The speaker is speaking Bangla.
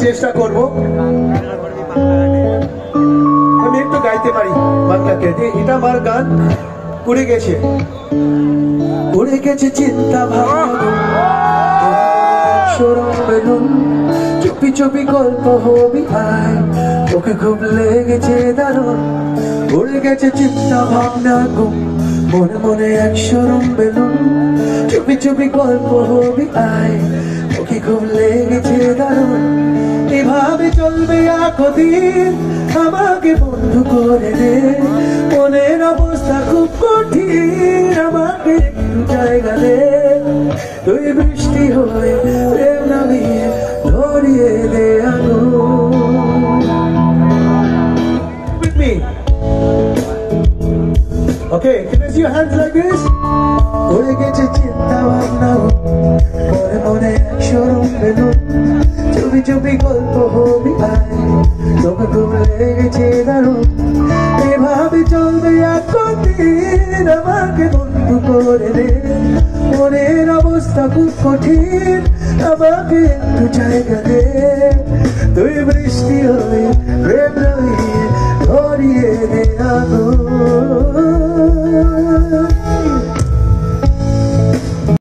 চেষ্টা করব, আমি একটু গাইতে পারি বাংলাকে। এটা আমার গান। উড়ে গেছে চিন্তা ভাবনা, চুপি চুপি গল্প হবি আয়, তোকে খুব লেগেছে দারুণ। উড়ে গেছে চিন্তা ভাবনা গো, মনে মনে এক সরম বেলুন। চুপি চুপি গল্প হবি আয়, তোকে খুব লেগেছে দারুণ। এভাবে চলবে একদিন, আমাকে বন্ধু করে দে। মনের অবস্থা খুব কঠিন, আমাকে একটু জায়গা দে। তুই বৃষ্টি হয়ে প্রেম নামিয়ে ধরিয়ে দে আগুন। With me. Okay, can I see your hands like this? উড়ে গেছে চিন্তা ভাবনা, মনে মনে এক সরম বেলুন। চুপি চুপি গল্প হবি আয়, তোকে খুব লেগেছে দারুণ। এভাবে চলবে একদিন, আমাকে বন্ধু করে দে। মনের অবস্থা খুব কঠিন, আমাকে একটু জায়গা দে। তুই বৃষ্টি হয়ে প্রেম রয়ে ধরিয়ে দে আগুন।